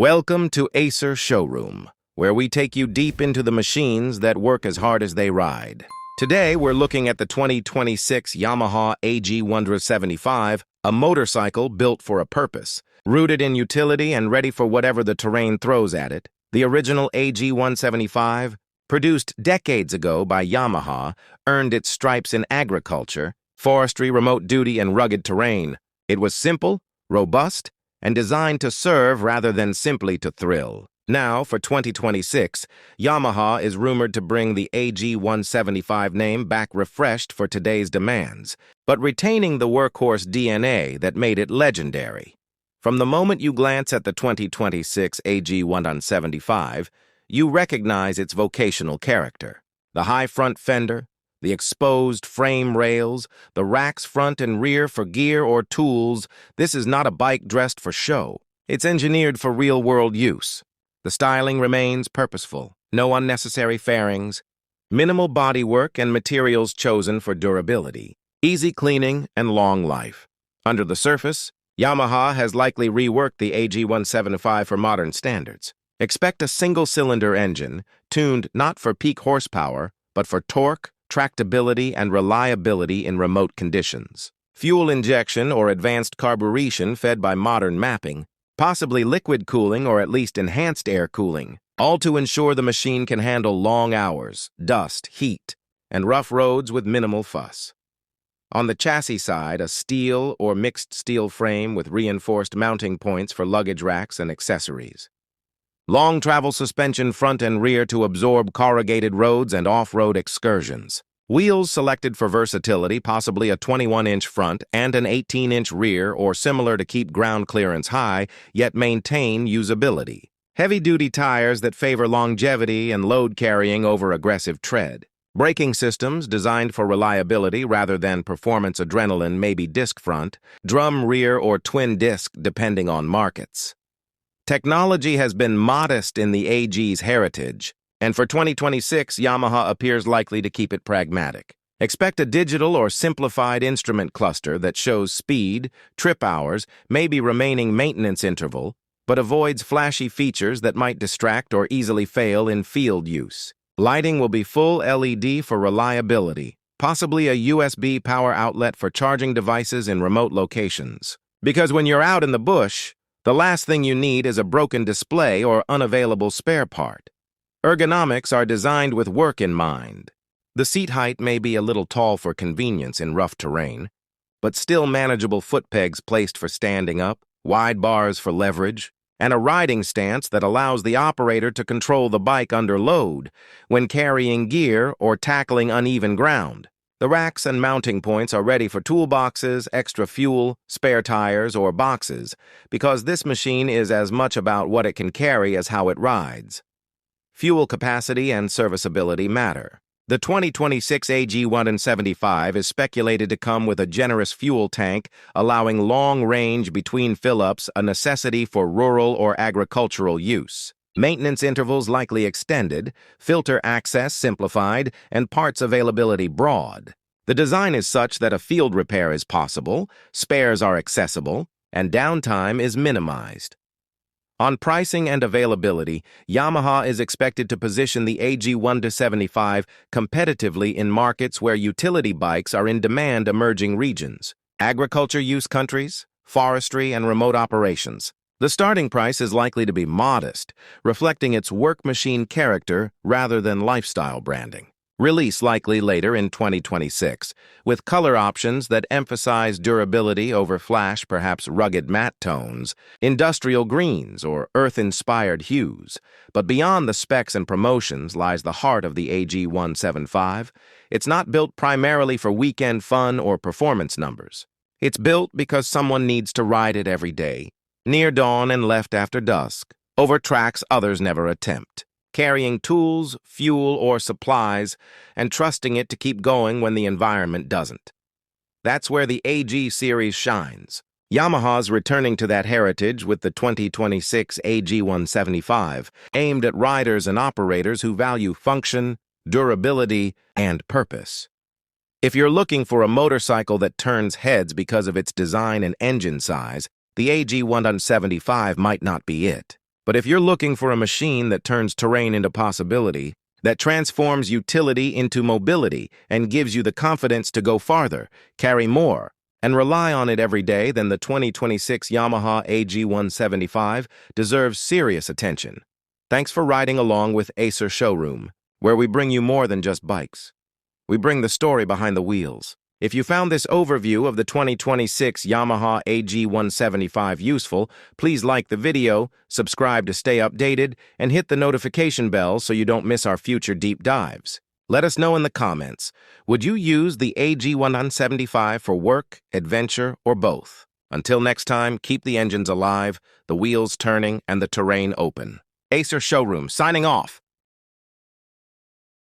Welcome to Acer Showroom, where we take you deep into the machines that work as hard as they ride. Today, we're looking at the 2026 Yamaha AG 175, a motorcycle built for a purpose. Rooted in utility and ready for whatever the terrain throws at it, the original AG 175, produced decades ago by Yamaha, earned its stripes in agriculture, forestry, remote duty, and rugged terrain. It was simple, robust, and designed to serve rather than simply to thrill. Now, for 2026, Yamaha is rumored to bring the AG 175 name back refreshed for today's demands, but retaining the workhorse DNA that made it legendary. From the moment you glance at the 2026 AG 175, you recognize its vocational character. The high front fender, the exposed frame rails, the racks front and rear for gear or tools. This is not a bike dressed for show. It's engineered for real-world use. The styling remains purposeful. No unnecessary fairings. Minimal bodywork and materials chosen for durability. Easy cleaning and long life. Under the surface, Yamaha has likely reworked the AG 175 for modern standards. Expect a single-cylinder engine, tuned not for peak horsepower, but for torque, tractability, and reliability in remote conditions. Fuel injection or advanced carburation fed by modern mapping, possibly liquid cooling or at least enhanced air cooling, all to ensure the machine can handle long hours, dust, heat, and rough roads with minimal fuss. On the chassis side, a steel or mixed steel frame with reinforced mounting points for luggage racks and accessories. Long travel suspension front and rear to absorb corrugated roads and off-road excursions. Wheels selected for versatility, possibly a 21-inch front and an 18-inch rear or similar to keep ground clearance high, yet maintain usability. Heavy-duty tires that favor longevity and load carrying over aggressive tread. Braking systems designed for reliability rather than performance adrenaline, maybe disc front, drum rear or twin disc depending on markets. Technology has been modest in the AG's heritage, and for 2026, Yamaha appears likely to keep it pragmatic. Expect a digital or simplified instrument cluster that shows speed, trip hours, maybe remaining maintenance interval, but avoids flashy features that might distract or easily fail in field use. Lighting will be full LED for reliability, possibly a USB power outlet for charging devices in remote locations. Because when you're out in the bush, the last thing you need is a broken display or unavailable spare part. Ergonomics are designed with work in mind. The seat height may be a little tall for convenience in rough terrain, but still manageable foot pegs placed for standing up, wide bars for leverage, and a riding stance that allows the operator to control the bike under load when carrying gear or tackling uneven ground. The racks and mounting points are ready for toolboxes, extra fuel, spare tires, or boxes, because this machine is as much about what it can carry as how it rides. Fuel capacity and serviceability matter. The 2026 AG 175 is speculated to come with a generous fuel tank, allowing long range between fill-ups, a necessity for rural or agricultural use. Maintenance intervals likely extended, filter access simplified, and parts availability broad. The design is such that a field repair is possible, spares are accessible, and downtime is minimized. On pricing and availability, Yamaha is expected to position the AG 175 competitively in markets where utility bikes are in demand emerging regions, agriculture use countries, forestry, and remote operations. The starting price is likely to be modest, reflecting its work machine character rather than lifestyle branding. Release likely later in 2026, with color options that emphasize durability over flash, perhaps rugged matte tones, industrial greens, or earth-inspired hues. But beyond the specs and promotions lies the heart of the AG 175. It's not built primarily for weekend fun or performance numbers. It's built because someone needs to ride it every day, near dawn and left after dusk, over tracks others never attempt, carrying tools, fuel, or supplies, and trusting it to keep going when the environment doesn't. That's where the AG series shines. Yamaha's returning to that heritage with the 2026 AG 175, aimed at riders and operators who value function, durability, and purpose. If you're looking for a motorcycle that turns heads because of its design and engine size, the AG 175 might not be it. But if you're looking for a machine that turns terrain into possibility, that transforms utility into mobility and gives you the confidence to go farther, carry more, and rely on it every day, then the 2026 Yamaha AG 175 deserves serious attention. Thanks for riding along with Acer Showroom, where we bring you more than just bikes. We bring the story behind the wheels. If you found this overview of the 2026 Yamaha AG 175 useful, please like the video, subscribe to stay updated, and hit the notification bell so you don't miss our future deep dives. Let us know in the comments, would you use the AG 175 for work, adventure, or both? Until next time, keep the engines alive, the wheels turning, and the terrain open. Acer Showroom, signing off.